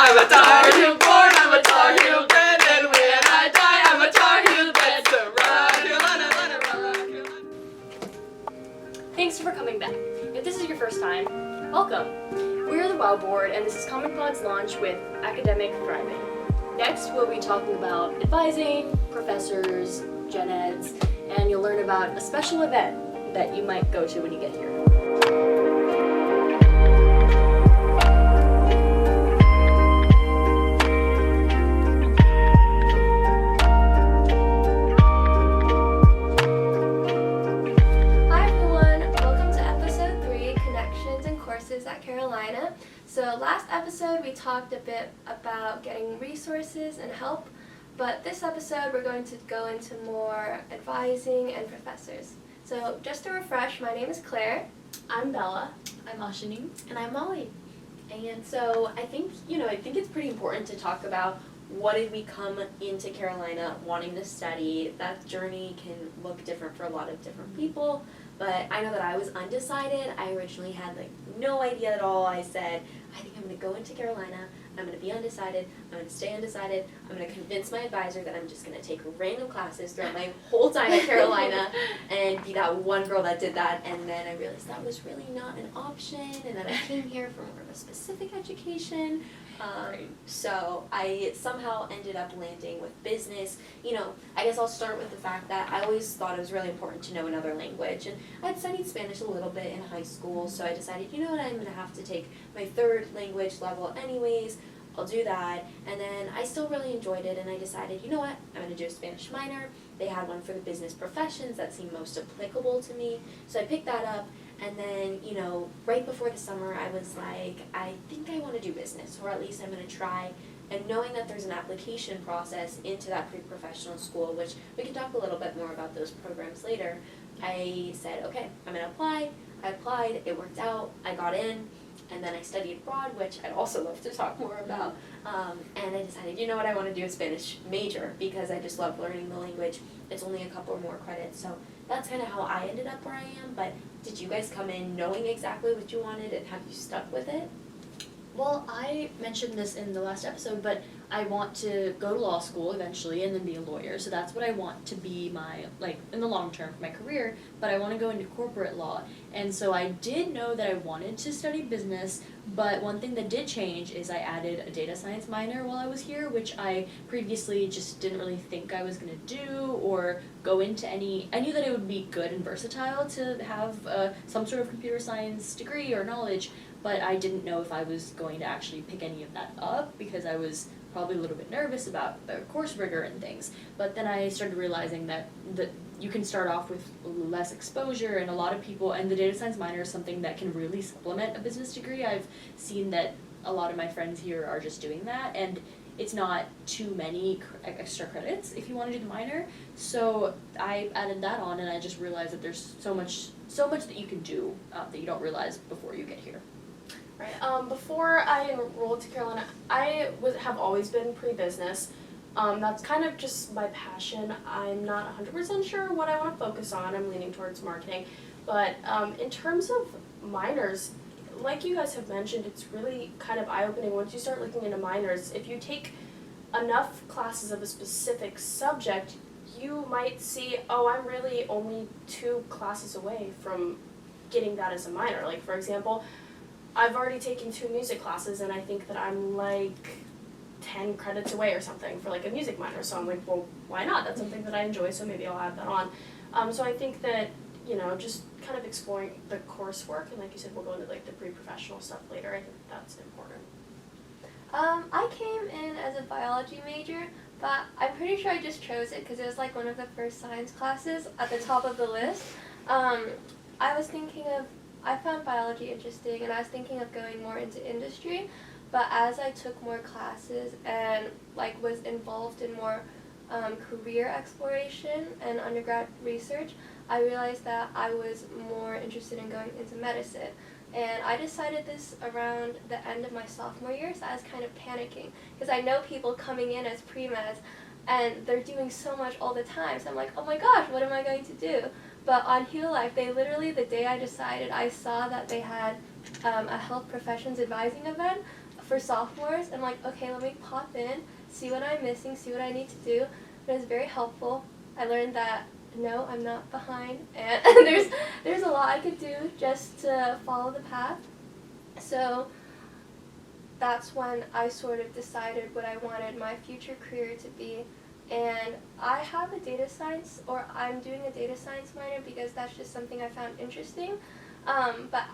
I'm a Tar Heel born, I'm a Tar Heel bred, and when I die, I'm a Tar Heel bred. So run, Thanks for coming back. If this is your first time, welcome. We're the WOW Board, and this is Common Pod's launch with Academic Thriving. Next, we'll be talking about advising, professors, gen eds, and you'll learn about a special event that you might go to when you get here. At Carolina. So last episode we talked a bit about getting resources and help, but this episode we're going to go into more advising and professors. So just to refresh, my name is Claire. I'm Bella. I'm Ashini. And I'm Molly. And so I think it's pretty important to talk about what did we come into Carolina wanting to study. That journey can look different for a lot of different people. But I know that I was undecided. I originally had no idea at all. I said, I think I'm going to go into Carolina. I'm going to be undecided. I'm going to stay undecided. I'm going to convince my advisor that I'm just going to take random classes throughout my whole time at Carolina and be that one girl that did that. And then I realized that was really not an option, and that I came here for more of a specific education. So I somehow ended up landing with business. I guess I'll start with the fact that I always thought it was really important to know another language, and I'd studied Spanish a little bit in high school, so I decided, I'm going to have to take my third language level anyways. I'll do that, and then I still really enjoyed it, and I decided, I'm going to do a Spanish minor. They had one for the business professions that seemed most applicable to me, so I picked that up. And then, right before the summer, I was like, I think I want to do business, or at least I'm going to try. And knowing that there's an application process into that pre-professional school, which we can talk a little bit more about those programs later, I said, okay, I'm going to apply. I applied, it worked out, I got in, and then I studied abroad, which I'd also love to talk more about. And I decided, I want to do a Spanish major because I just love learning the language. It's only a couple more credits, so that's kind of how I ended up where I am. But did you guys come in knowing exactly what you wanted, and have you stuck with it? Well, I mentioned this in the last episode, but I want to go to law school eventually and then be a lawyer. So that's what I want to be in the long term for my career, but I want to go into corporate law. And so I did know that I wanted to study business, but one thing that did change is I added a data science minor while I was here, which I previously just didn't really think I was going to do or go into any. I knew that it would be good and versatile to have some sort of computer science degree or knowledge, but I didn't know if I was going to actually pick any of that up because I was probably a little bit nervous about the course rigor and things. But then I started realizing that you can start off with less exposure, and a lot of people, and the data science minor is something that can really supplement a business degree. I've seen that a lot of my friends here are just doing that, and it's not too many extra credits if you want to do the minor. So I added that on, and I just realized that there's so much that you can do that you don't realize before you get here. Right. Before I enrolled to Carolina, I have always been pre-business. That's kind of just my passion. I'm not 100% sure what I want to focus on. I'm leaning towards marketing. But in terms of minors, like you guys have mentioned, it's really kind of eye-opening once you start looking into minors. If you take enough classes of a specific subject, you might see, I'm really only 2 classes away from getting that as a minor. Like, for example, I've already taken 2 music classes, and I think that I'm 10 credits away or something for a music minor. So I'm like, well, why not? That's something that I enjoy, so maybe I'll add that on. So I think that, just kind of exploring the coursework, and like you said, we'll go into the pre-professional stuff later. I think that's important. I came in as a biology major, but I'm pretty sure I just chose it because it was one of the first science classes at the top of the list. I found biology interesting, and I was thinking of going more into industry, but as I took more classes and was involved in more career exploration and undergrad research, I realized that I was more interested in going into medicine. And I decided this around the end of my sophomore year, so I was kind of panicking because I know people coming in as pre-meds and they're doing so much all the time, so I'm like, oh my gosh, what am I going to do? But on Heal Life, they literally, the day I decided, I saw that they had a health professions advising event for sophomores. I'm like, okay, let me pop in, see what I'm missing, see what I need to do. It was very helpful. I learned that no, I'm not behind, and there's a lot I could do just to follow the path. So that's when I sort of decided what I wanted my future career to be. And I have a data science, or I'm doing a data science minor because that's just something I found interesting. But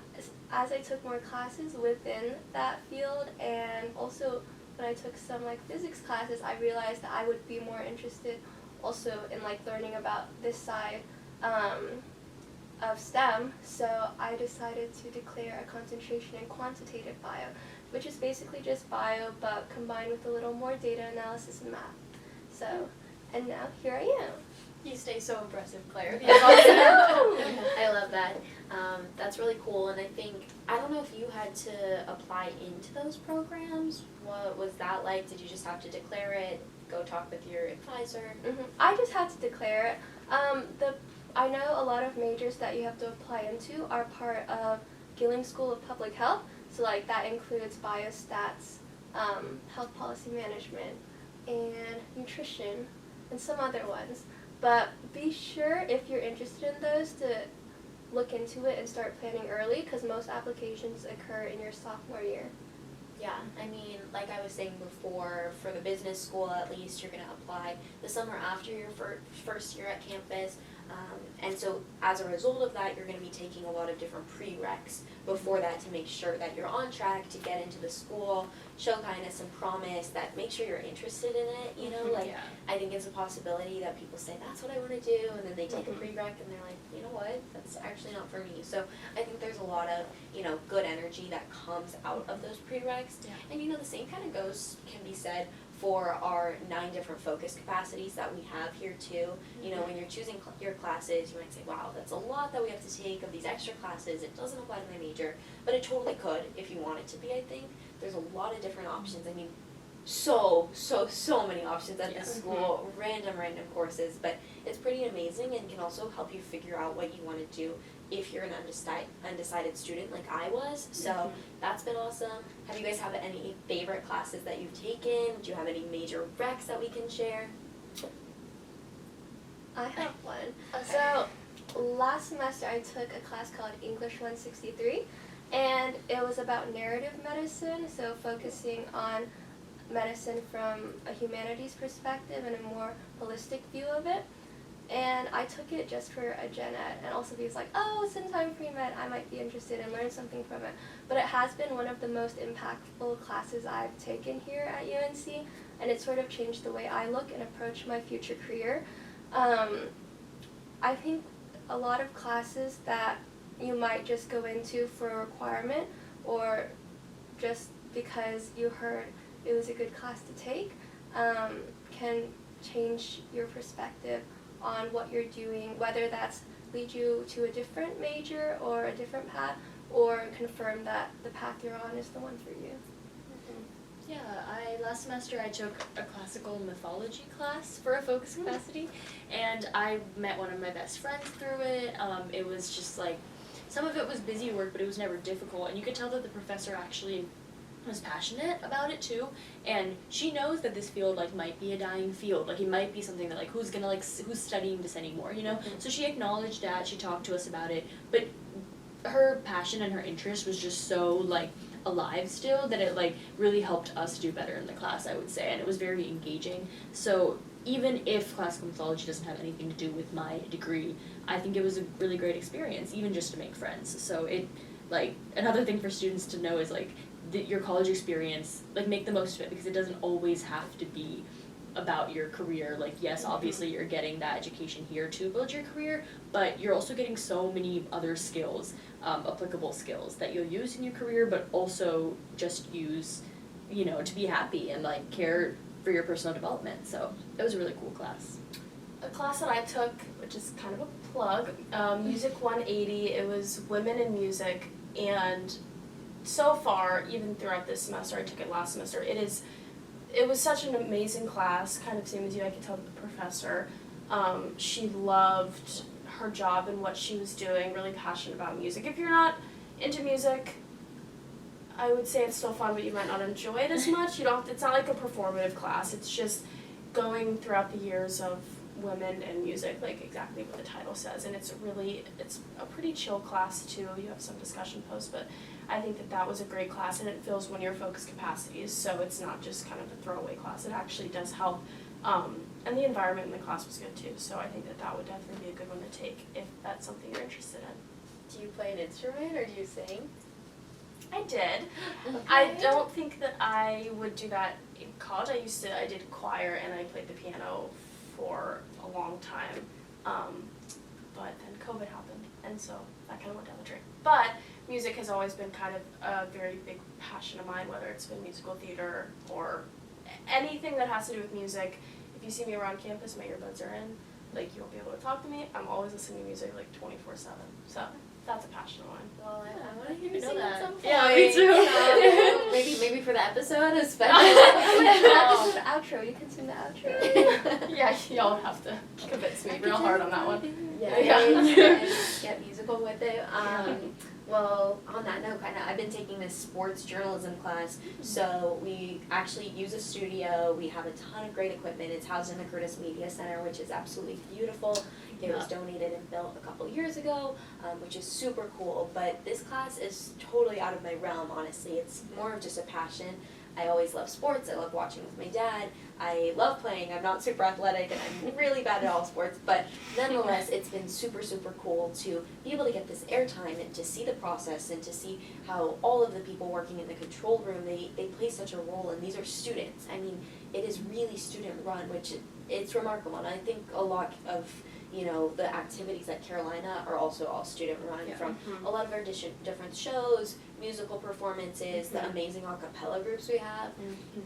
as I took more classes within that field, and also when I took some like physics classes, I realized that I would be more interested also in like learning about this side of STEM. So I decided to declare a concentration in quantitative bio, which is basically just bio but combined with a little more data analysis and math. So, and now here I am. You stay so impressive, Claire. That's awesome. I love that. That's really cool, and I don't know if you had to apply into those programs. What was that like? Did you just have to declare it, go talk with your advisor? I just had to declare it. I know a lot of majors that you have to apply into are part of Gilling School of Public Health, so like that includes biostats, health policy management, and nutrition, and some other ones. But be sure, if you're interested in those, to look into it and start planning early, because most applications occur in your sophomore year. Yeah, I mean, like I was saying before, for the business school at least, you're going to apply the summer after your first year at campus. And so as a result of that, you're going to be taking a lot of different prereqs before that to make sure that you're on track to get into the school, show kind of some promise, that make sure you're interested in it, you know, like I think it's a possibility that people say, that's what I want to do, and then they take a prereq and they're like, you know what, that's actually not for me. So I think there's a lot of, you know, good energy that comes out of those prereqs. And you know, the same kind of can be said for our 9 different focus capacities that we have here too. You know, when you're choosing your classes, you might say, wow, that's a lot that we have to take of these extra classes. It doesn't apply to my major, but it totally could if you want it to be, I think. There's a lot of different options. I mean, so many options at this school, random courses, but it's pretty amazing and can also help you figure out what you want to do if you're an undecided student like I was. So that's been awesome. Have you guys have any favorite classes that you've taken? Do you have any major recs that we can share? I have one. So last semester I took a class called English 163, and it was about narrative medicine, so focusing on medicine from a humanities perspective and a more holistic view of it. And I took it just for a gen ed, and also because like, oh, since I'm pre-med, I might be interested and learn something from it. But it has been one of the most impactful classes I've taken here at UNC, and it sort of changed the way I look and approach my future career. I think a lot of classes that you might just go into for a requirement or just because you heard it was a good class to take can change your perspective on what you're doing, whether that's lead you to a different major or a different path, or confirm that the path you're on is the one for you. Yeah, last semester I took a classical mythology class for a focus capacity, and I met one of my best friends through it. It was just like, some of it was busy work, but it was never difficult, and you could tell that the professor actually was passionate about it too, and she knows that this field like might be a dying field, like it might be something that like who's studying this anymore, you know? So she acknowledged that, she talked to us about it, but her passion and her interest was just so like alive still that it like really helped us do better in the class, I would say, and it was very engaging. So even if classical mythology doesn't have anything to do with my degree, I think it was a really great experience, even just to make friends. So it, like, another thing for students to know is like your college experience, like make the most of it, because it doesn't always have to be about your career. Like, yes, obviously you're getting that education here to build your career, but you're also getting so many other skills, applicable skills that you'll use in your career, but also just use, you know, to be happy and like care for your personal development. So it was a really cool class. A class that I took, which is kind of a plug, Music 180, it was women in music, and so far, even throughout this semester, I took it last semester, it was such an amazing class, kind of same as you, I could tell the professor. She loved her job and what she was doing, really passionate about music. If you're not into music, I would say it's still fun, but you might not enjoy it as much. It's not like a performative class. It's just going throughout the years of women in music, like exactly what the title says. And it's a pretty chill class too. You have some discussion posts, but I think that was a great class, and it fills one of your focus capacities. So it's not just kind of a throwaway class. It actually does help. And the environment in the class was good too. So I think that would definitely be a good one to take if that's something you're interested in. Do you play an instrument or do you sing? I did. I don't think that I would do that in college. I did choir and I played the piano for a long time. But then COVID happened, and so that kind of went down the drain. But music has always been kind of a very big passion of mine, whether it's been musical theater or anything that has to do with music. If you see me around campus, my earbuds are in. Like, you won't be able to talk to me. I'm always listening to music like 24/7. So that's a passion of mine. Well, I want to hear you know sing that. at some point. Yeah, me too. Maybe for the episode, This especially. is the outro. You can sing the outro. Yeah, y'all have to convince me real hard on that one. Yeah, Yeah. and get musical with it. Well, on that note, I've been taking this sports journalism class, so we actually use a studio. We have a ton of great equipment. It's housed in the Curtis Media Center, which is absolutely beautiful. It was donated and built a couple years ago, which is super cool. But this class is totally out of my realm, honestly. It's more of just a passion. I always love sports. I love watching with my dad. I love playing. I'm not super athletic and I'm really bad at all sports, but nonetheless, it's been super, super cool to be able to get this airtime and to see the process and to see how all of the people working in the control room, they play such a role, and these are students. I mean, it is really student run, which it's remarkable, and I think a lot of the activities at Carolina are also all student run, from a lot of our different shows, musical performances, the amazing a cappella groups we have.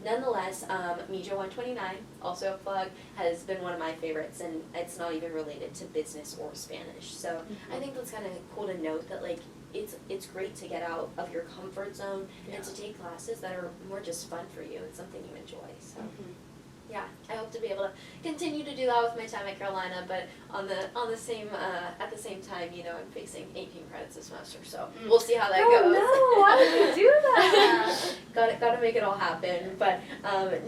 Nonetheless, Media 129, also a plug, has been one of my favorites, and it's not even related to business or Spanish. So I think that's kind of cool to note that, like, it's great to get out of your comfort zone and to take classes that are more just fun for you. It's something you enjoy. So. Yeah, I hope to be able to continue to do that with my time at Carolina, but at the same time, I'm facing 18 credits this semester, so we'll see how that goes. No, why would you do that? Gotta make it all happen. But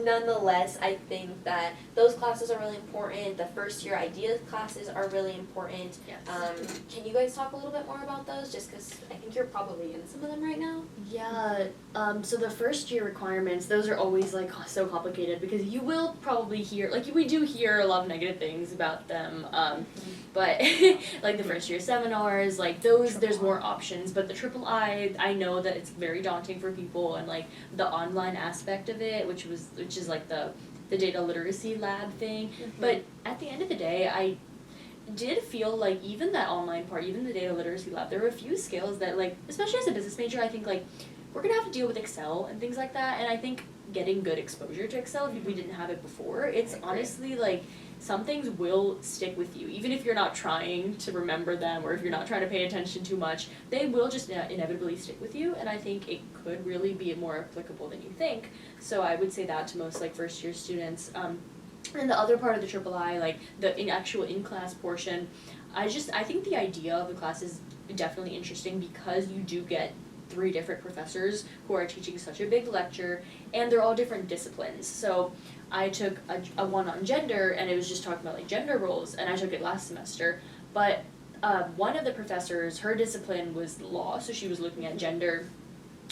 nonetheless, I think that those classes are really important. The first year ideas classes are really important. Yes. Can you guys talk a little bit more about those? Just because I think you're probably in some of them right now. Yeah, so the first year requirements, those are always like so complicated because you will probably hear, like, we do hear a lot of negative things about them, but like the first year seminars, like those, there's more options, but the I know that it's very daunting for people, and like the online aspect of it, which is like the data literacy lab thing, but at the end of the day, I did feel like even that online part, even the data literacy lab, there were a few skills that, like, especially as a business major, I think, like, we're gonna have to deal with Excel and things like that, and I think getting good exposure to Excel, if we didn't have it before, it's honestly, like, some things will stick with you, even if you're not trying to remember them, or if you're not trying to pay attention too much, they will just inevitably stick with you, and I think it could really be more applicable than you think. So I would say that to most, like, first year students. And the other part of the III, like the actual in-class portion, I think the idea of the class is definitely interesting because you do get 3 different professors who are teaching such a big lecture, and they're all different disciplines. So I took a one on gender, and it was just talking about, like, gender roles, and I took it last semester. But one of the professors, her discipline was law, so she was looking at gender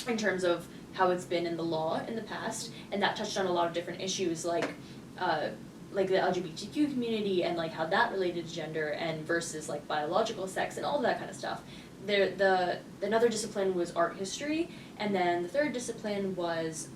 in terms of how it's been in the law in the past, and that touched on a lot of different issues, like the LGBTQ community and, like, how that related to gender and versus, like, biological sex and all of that kind of stuff. Another discipline was art history, and then the third discipline was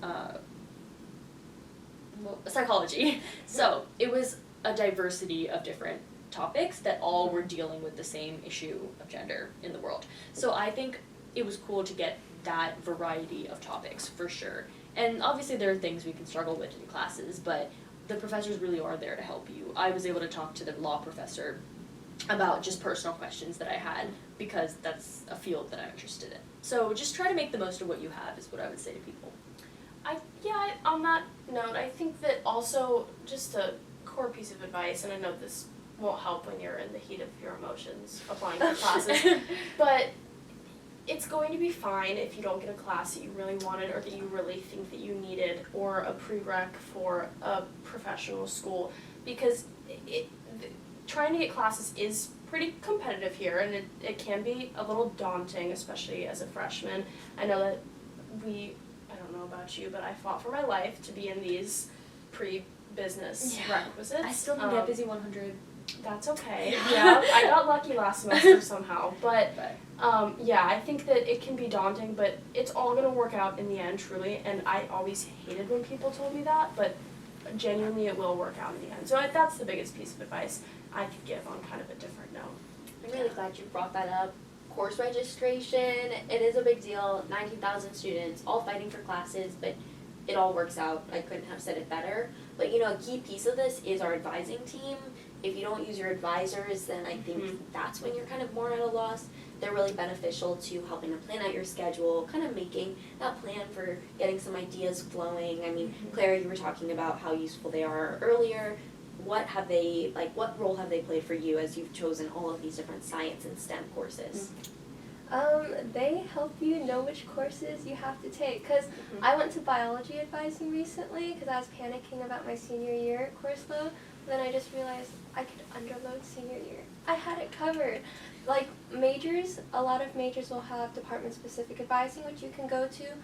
psychology. So it was a diversity of different topics that all were dealing with the same issue of gender in the world. So I think it was cool to get that variety of topics, for sure. And obviously there are things we can struggle with in classes, but the professors really are there to help you. I was able to talk to the law professor about just personal questions that I had, because that's a field that I'm interested in. So just try to make the most of what you have is what I would say to people. On that note, I think that also just a core piece of advice, and I know this won't help when you're in the heat of your emotions applying for classes, but it's going to be fine if you don't get a class that you really wanted or that you really think that you needed, or a prereq for a professional school, because trying to get classes is pretty competitive here, and it can be a little daunting, especially as a freshman. I know that I don't know about you, but I fought for my life to be in these pre-business requisites. I still need to get busy 100. That's okay. Yeah, I got lucky last semester somehow, but yeah, I think that it can be daunting, but it's all gonna work out in the end, truly. And I always hated when people told me that, but genuinely, it will work out in the end. So that's the biggest piece of advice I could give on kind of a different note. I'm really glad you brought that up. Course registration, it is a big deal. 19,000 students, all fighting for classes, but it all works out. I couldn't have said it better. But a key piece of this is our advising team. If you don't use your advisors, then I think that's when you're kind of more at a loss. They're really beneficial to helping to plan out your schedule, kind of making that plan for getting some ideas flowing. I mean, Claire, you were talking about how useful they are earlier. What role have they played for you as you've chosen all of these different science and STEM courses? They help you know which courses you have to take, because I went to biology advising recently because I was panicking about my senior year course load. Then I just realized I could underload senior year. I had it covered. Like majors, a lot of majors will have department-specific advising, which you can go to.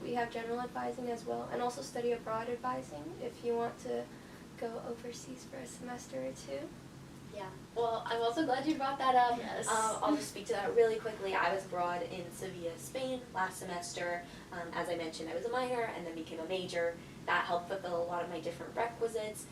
We have general advising as well, and also study abroad advising if you want to go overseas for a semester or two. Yeah, well, I'm also glad you brought that up. Yes. I'll just speak to that really quickly. I was abroad in Sevilla, Spain last semester. As I mentioned, I was a minor and then became a major. That helped fulfill a lot of my different requisites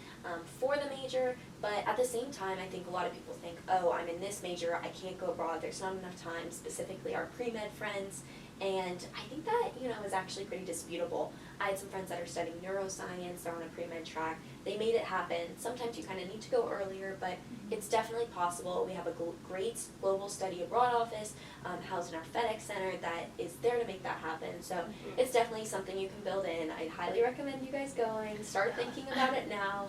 for the major, but at the same time, I think a lot of people think, oh, I'm in this major, I can't go abroad, there's not enough time, specifically our pre-med friends, and I think that, is actually pretty disputable. I had some friends that are studying neuroscience, they're on a pre-med track, they made it happen. Sometimes you kind of need to go earlier, but it's definitely possible. We have a great global study abroad office housed in our FedEx Center that is there to make that happen. So it's definitely something you can build in. I'd highly recommend you guys going. Start thinking about it now.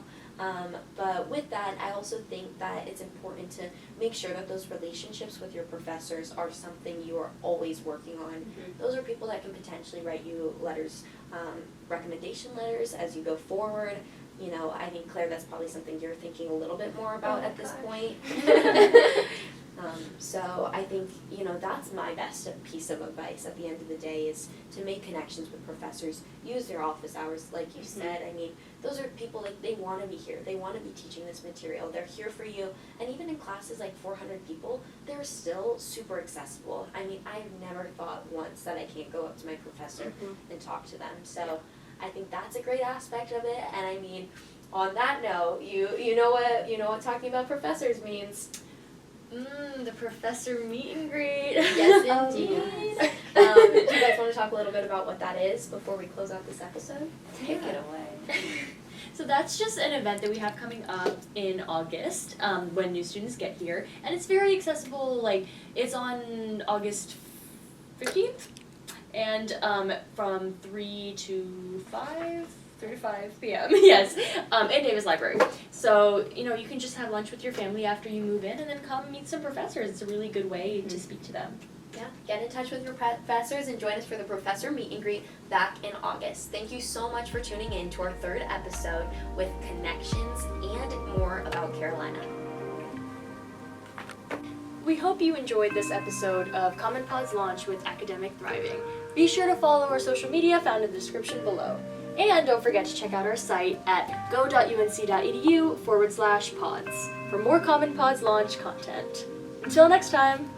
But with that, I also think that it's important to make sure that those relationships with your professors are something you are always working on. Those are people that can potentially write you letters, recommendation letters as you go forward. I think, Claire, that's probably something you're thinking a little bit more about at this point. So I think, that's my best piece of advice at the end of the day is to make connections with professors, use their office hours, like you said. I mean, those are people, they want to be here. They want to be teaching this material. They're here for you. And even in classes like 400 people, they're still super accessible. I mean, I've never thought once that I can't go up to my professor and talk to them. So I think that's a great aspect of it. And I mean, on that note, you know what talking about professors means. The professor meet and greet. Yes, indeed. Do you guys want to talk a little bit about what that is before we close out this episode? Take it away. So that's just an event that we have coming up in August when new students get here. And it's very accessible. Like, it's on August 15th. And from 3 to 5 p.m. Yes, in Davis Library. So, you can just have lunch with your family after you move in and then come meet some professors. It's a really good way to speak to them. Yeah, get in touch with your professors and join us for the Professor Meet and Greet back in August. Thank you so much for tuning in to our 3rd episode with connections and more about Carolina. We hope you enjoyed this episode of Common Pod's Launch with Academic Thriving. Be sure to follow our social media found in the description below. And don't forget to check out our site at go.unc.edu/pods for more Common Pod's Launch content. Until next time!